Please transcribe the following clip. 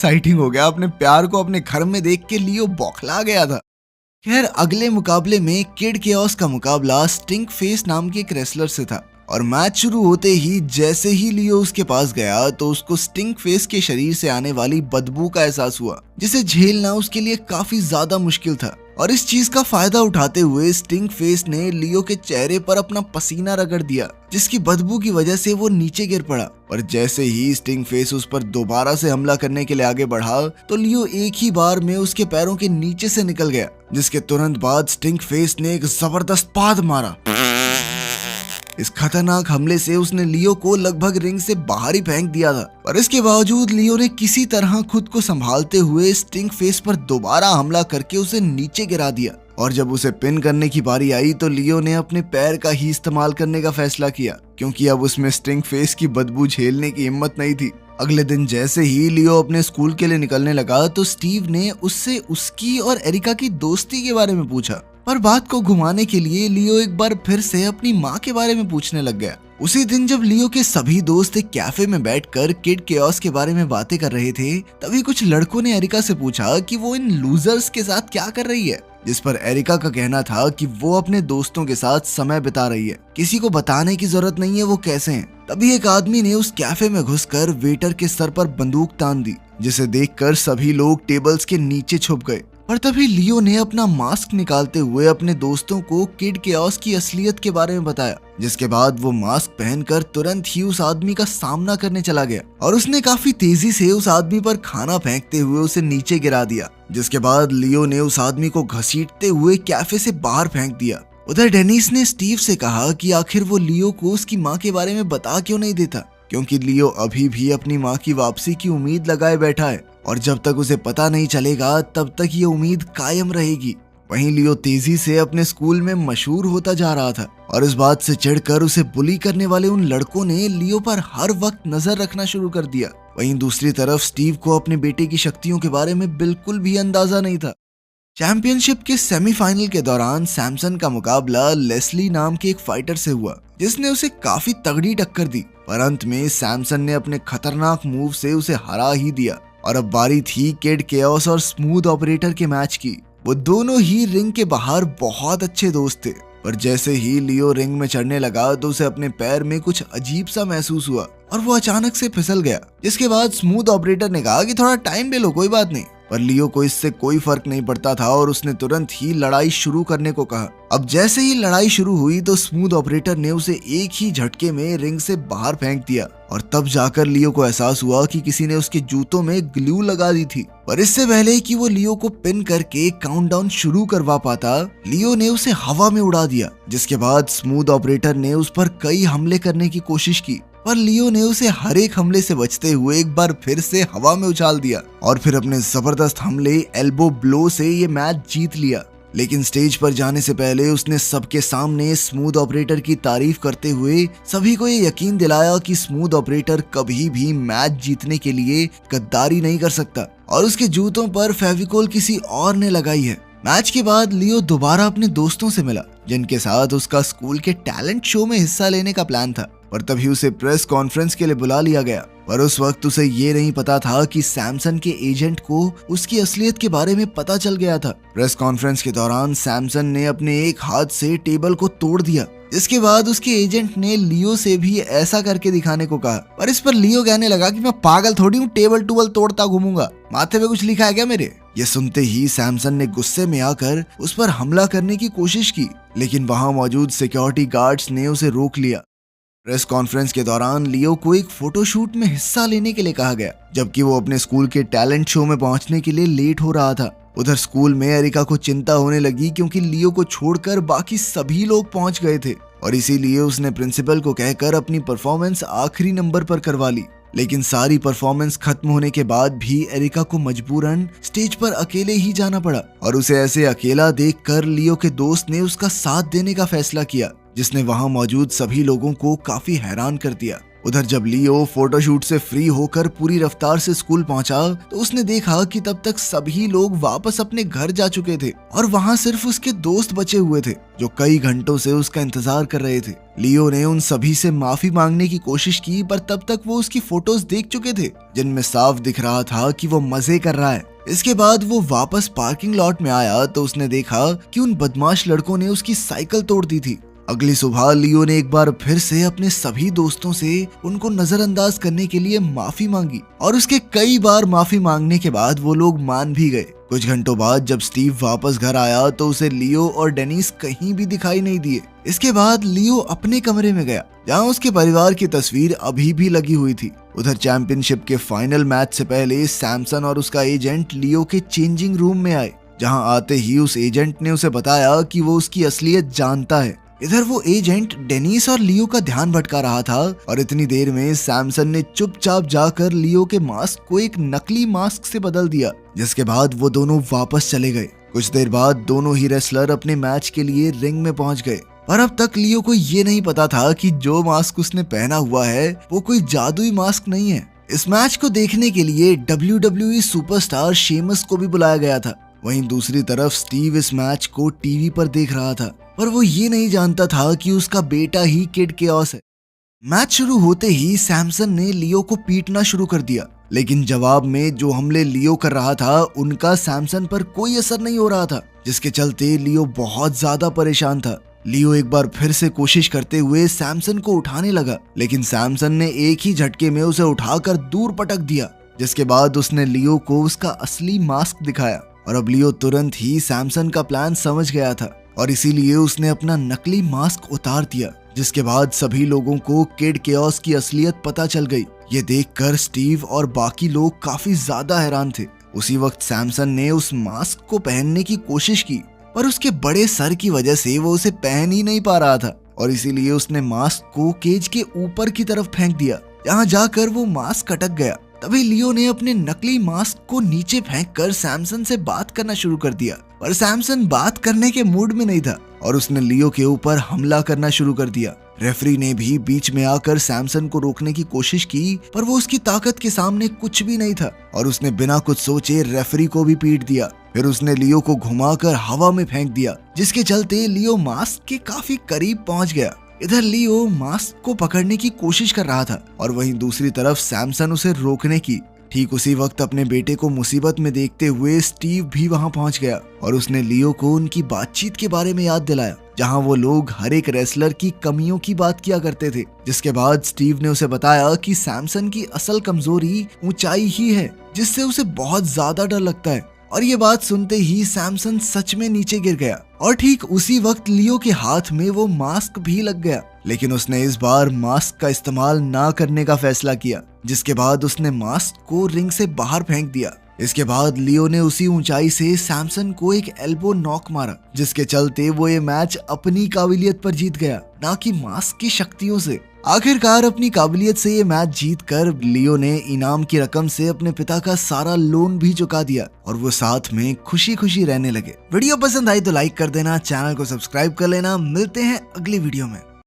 Exciting हो गया। अपने प्यार को अपने घर में देख के लियो बौखला गया था। खैर, अगले मुकाबले में किड केओस का मुकाबला स्टिंक फेस नाम के एक रेसलर से था और मैच शुरू होते ही जैसे ही लियो उसके पास गया तो उसको स्टिंक फेस के शरीर से आने वाली बदबू का एहसास हुआ, जिसे झेलना उसके लिए काफी ज्यादा मुश्किल था। और इस चीज का फायदा उठाते हुए स्टिंक फेस ने लियो के चेहरे पर अपना पसीना रगड़ दिया, जिसकी बदबू की वजह से वो नीचे गिर पड़ा। और जैसे ही स्टिंक फेस उस पर दोबारा से हमला करने के लिए आगे बढ़ा तो लियो एक ही बार में उसके पैरों के नीचे से निकल गया, जिसके तुरंत बाद स्टिंक फेस ने एक जबरदस्त पाद मारा। इस खतरनाक हमले से उसने लियो को लगभग रिंग से बाहर ही फेंक दिया था, पर इसके बावजूद लियो ने किसी तरह खुद को संभालते हुए स्टिंक फेस पर दोबारा हमला करके उसे नीचे गिरा दिया। और जब उसे पिन करने की बारी आई तो लियो ने अपने पैर का ही इस्तेमाल करने का फैसला किया, क्योंकि अब उसमें स्टिंक फेस की बदबू झेलने की हिम्मत नहीं थी। अगले दिन जैसे ही लियो अपने स्कूल के लिए निकलने लगा तो स्टीव ने उससे उसकी और एरिका की दोस्ती के बारे में पूछा, पर बात को घुमाने के लिए लियो एक बार फिर से अपनी माँ के बारे में पूछने लग गया। उसी दिन जब लियो के सभी दोस्त एक कैफे में बैठकर किड केओस के बारे में बातें कर रहे थे, तभी कुछ लड़कों ने एरिका से पूछा कि वो इन लूजर्स के साथ क्या कर रही है, जिस पर एरिका का कहना था कि वो अपने दोस्तों के साथ समय बिता रही है, किसी को बताने की जरूरत नहीं है वो कैसे हैं। तभी एक आदमी ने उस कैफे में घुसकर वेटर के सर पर बंदूक तान दी, जिसे देखकर सभी लोग टेबल्स के नीचे छुप गए। और तभी लियो ने अपना मास्क निकालते हुए अपने दोस्तों को किड केओस की असलियत के बारे में बताया, जिसके बाद वो मास्क पहनकर तुरंत ही उस आदमी का सामना करने चला गया और उसने काफी तेजी से उस आदमी पर खाना फेंकते हुए उसे नीचे गिरा दिया, जिसके बाद लियो ने उस आदमी को घसीटते हुए कैफे से बाहर फेंक दिया। उधर डेनिस ने स्टीव से कहा कि आखिर वो लियो को उसकी माँ के बारे में बता क्यों नहीं देता, क्योंकि लियो अभी भी अपनी माँ की वापसी की उम्मीद लगाए बैठा है और जब तक उसे पता नहीं चलेगा तब तक ये उम्मीद कायम रहेगी। वहीं लियो तेजी से अपने स्कूल में मशहूर होता जा रहा था और इस बात से चिढ़कर उसे बुली करने वाले उन लड़कों ने लियो पर हर वक्त नजर रखना शुरू कर दिया। वहीं दूसरी तरफ स्टीव को अपने बेटे की शक्तियों के बारे में बिल्कुल भी अंदाजा नहीं था। चैंपियनशिप के सेमीफाइनल के दौरान सैमसन का मुकाबला लेस्ली नाम के एक फाइटर से हुआ, जिसने उसे काफी तगड़ी टक्कर दी, पर अंत में सैमसन ने अपने खतरनाक मूव से उसे हरा ही दिया। और अब बारी थी किड केओस और स्मूथ ऑपरेटर के मैच की। वो दोनों ही रिंग के बाहर बहुत अच्छे दोस्त थे, पर जैसे ही लियो रिंग में चढ़ने लगा तो उसे अपने पैर में कुछ अजीब सा महसूस हुआ और वो अचानक से फिसल गया, जिसके बाद स्मूथ ऑपरेटर ने कहा कि थोड़ा टाइम ले लो, कोई बात नहीं। पर लियो को इससे कोई फर्क नहीं पड़ता था और उसने तुरंत ही लड़ाई शुरू करने को कहा। अब जैसे ही लड़ाई शुरू हुई तो स्मूथ ऑपरेटर ने उसे एक ही झटके में रिंग से बाहर फेंक दिया और तब जाकर लियो को एहसास हुआ कि किसी ने उसके जूतों में ग्लू लगा दी थी। पर इससे पहले कि वो लियो को पिन करके काउंटडाउन शुरू करवा पाता, लियो ने उसे हवा में उड़ा दिया, जिसके बाद स्मूथ ऑपरेटर ने उस पर कई हमले करने की कोशिश की, पर लियो ने उसे हर एक हमले से बचते हुए एक बार फिर से हवा में उछाल दिया और फिर अपने जबरदस्त हमले एल्बो ब्लो से ये मैच जीत लिया। लेकिन स्टेज पर जाने से पहले उसने सबके सामने स्मूथ ऑपरेटर की तारीफ करते हुए सभी को ये यकीन दिलाया कि स्मूथ ऑपरेटर कभी भी मैच जीतने के लिए गद्दारी नहीं कर सकता और उसके जूतों पर फेविकोल किसी और ने लगाई है। मैच के बाद लियो दोबारा अपने दोस्तों से मिला, जिनके साथ उसका स्कूल के टैलेंट शो में हिस्सा लेने का प्लान था, पर तभी उसे प्रेस कॉन्फ्रेंस के लिए बुला लिया गया। पर उस वक्त उसे ये नहीं पता था कि सैमसन के एजेंट को उसकी असलियत के बारे में पता चल गया था। प्रेस कॉन्फ्रेंस के दौरान सैमसन ने अपने एक हाथ से टेबल को तोड़ दिया, जिसके बाद उसके एजेंट ने लियो से भी ऐसा करके दिखाने को कहा, पर इस पर लियो कहने लगा कि मैं पागल थोड़ी हूँ, टेबल टूबल तोड़ता घूमूंगा, माथे पे कुछ लिखा है क्या मेरे। ये सुनते ही सैमसन ने गुस्से में आकर उस पर हमला करने की कोशिश की, लेकिन वहां मौजूद सिक्योरिटी गार्ड्स ने उसे रोक लिया। प्रेस कॉन्फ्रेंस के दौरान लियो को एक फोटोशूट में हिस्सा लेने के लिए कहा गया, जबकि वो अपने स्कूल के टैलेंट शो में पहुंचने के लिए लेट हो रहा था। उधर स्कूल में एरिका को चिंता होने लगी क्योंकि लियो को छोड़कर बाकी सभी लोग पहुंच गए थे और इसीलिए उसने प्रिंसिपल को कहकर अपनी परफॉर्मेंस आखिरी नंबर पर करवा ली। लेकिन सारी परफॉर्मेंस खत्म होने के बाद भी एरिका को मजबूरन स्टेज पर अकेले ही जाना पड़ा और उसे ऐसे अकेला देखकर लियो के दोस्त ने उसका साथ देने का फैसला किया, जिसने वहां मौजूद सभी लोगों को काफी हैरान कर दिया। उधर जब लियो फोटोशूट से फ्री होकर पूरी रफ्तार से स्कूल पहुंचा तो उसने देखा कि तब तक सभी लोग वापस अपने घर जा चुके थे और वहां सिर्फ उसके दोस्त बचे हुए थे जो कई घंटों से उसका इंतजार कर रहे थे। लियो ने उन सभी से माफी मांगने की कोशिश की पर तब तक वो उसकी फोटोज देख चुके थे जिनमें साफ दिख रहा था कि वो मजे कर रहा है। इसके बाद वो वापस पार्किंग लॉट में आया तो उसने देखा कि उन बदमाश लड़कों ने उसकी साइकिल तोड़ दी थी। अगली सुबह लियो ने एक बार फिर से अपने सभी दोस्तों से उनको नजरअंदाज करने के लिए माफी मांगी और उसके कई बार माफी मांगने के बाद वो लोग मान भी गए। कुछ घंटों बाद जब स्टीव वापस घर आया तो उसे लियो और डेनिस कहीं भी दिखाई नहीं दिए। इसके बाद लियो अपने कमरे में गया जहां उसके परिवार की तस्वीर अभी भी लगी हुई थी। उधर चैंपियनशिप के फाइनल मैच से पहले सैमसन और उसका एजेंट लियो के चेंजिंग रूम में आए, जहां आते ही उस एजेंट ने उसे बताया कि वो उसकी असलियत जानता है। इधर वो एजेंट डेनिस और लियो का ध्यान भटका रहा था और इतनी देर में सैमसन ने चुपचाप जाकर लियो के मास्क को एक नकली मास्क से बदल दिया, जिसके बाद वो दोनों वापस चले गए। कुछ देर बाद दोनों ही रेसलर अपने मैच के लिए रिंग में पहुंच गए पर अब तक लियो को ये नहीं पता था कि जो मास्क उसने पहना हुआ है वो कोई जादुई मास्क नहीं है। इस मैच को देखने के लिए WWE सुपरस्टार शेमस को भी बुलाया गया था। वहीं दूसरी तरफ स्टीव इस मैच को टीवी पर देख रहा था पर वो ये नहीं जानता था कि उसका बेटा ही किड केओस है। मैच शुरू होते ही सैमसन ने लियो को पीटना शुरू कर दिया, लेकिन जवाब में जो हमले लियो कर रहा था उनका सैमसन पर कोई असर नहीं हो रहा था, जिसके चलते लियो बहुत ज्यादा परेशान था। लियो एक बार फिर से कोशिश करते हुए सैमसन को उठाने लगा, लेकिन सैमसन ने एक ही झटके में उसे उठाकर दूर पटक दिया, जिसके बाद उसने लियो को उसका असली मास्क दिखाया और अब लियो तुरंत ही सैमसन का प्लान समझ गया था और इसीलिए उसने अपना नकली मास्क उतार दिया, जिसके बाद सभी लोगों को किड केओस की असलियत पता चल गई। ये देखकर स्टीव और बाकी लोग काफी ज्यादा हैरान थे। उसी वक्त सैमसन ने उस मास्क को पहनने की कोशिश की पर उसके बड़े सर की वजह से वो उसे पहन ही नहीं पा रहा था और इसीलिए उसने मास्क को केज के ऊपर की तरफ फेंक दिया, जहाँ जाकर वो मास्क अटक गया। तभी लियो ने अपने नकली मास्क को नीचे फेंककर सैमसन से बात करना शुरू कर दिया पर सैमसन बात करने के मूड में नहीं था और उसने लियो के ऊपर हमला करना शुरू कर दिया। रेफरी ने भी बीच में आकर सैमसन को रोकने की कोशिश की पर वो उसकी ताकत के सामने कुछ भी नहीं था और उसने बिना कुछ सोचे रेफरी को भी पीट दिया। फिर उसने लियो को घुमाकर हवा में फेंक दिया, जिसके चलते लियो मास्क के काफी करीब पहुंच गया। इधर लियो मास्क को पकड़ने की कोशिश कर रहा था और वहीं दूसरी तरफ सैमसन उसे रोकने की। ठीक उसी वक्त अपने बेटे को मुसीबत में देखते हुए स्टीव भी वहां पहुंच गया और उसने लियो को उनकी बातचीत के बारे में याद दिलाया, जहां वो लोग हर एक रेसलर की कमियों की बात किया करते थे। जिसके बाद स्टीव ने उसे बताया कि सैमसन की असल कमजोरी ऊंचाई ही है, जिससे उसे बहुत ज्यादा डर लगता है। और ये बात सुनते ही सैमसन सच में नीचे गिर गया और ठीक उसी वक्त लियो के हाथ में वो मास्क भी लग गया, लेकिन उसने इस बार मास्क का इस्तेमाल ना करने का फैसला किया, जिसके बाद उसने मास्क को रिंग से बाहर फेंक दिया। इसके बाद लियो ने उसी ऊंचाई से सैमसन को एक एल्बो नॉक मारा, जिसके चलते वो ये मैच अपनी काबिलियत पर जीत गया, ना कि मास्क की शक्तियों से। आखिरकार अपनी काबिलियत से ये मैच जीतकर लियो ने इनाम की रकम से अपने पिता का सारा लोन भी चुका दिया और वो साथ में खुशी खुशी रहने लगे। वीडियो पसंद आई तो लाइक कर देना, चैनल को सब्सक्राइब कर लेना। मिलते हैं अगली वीडियो में।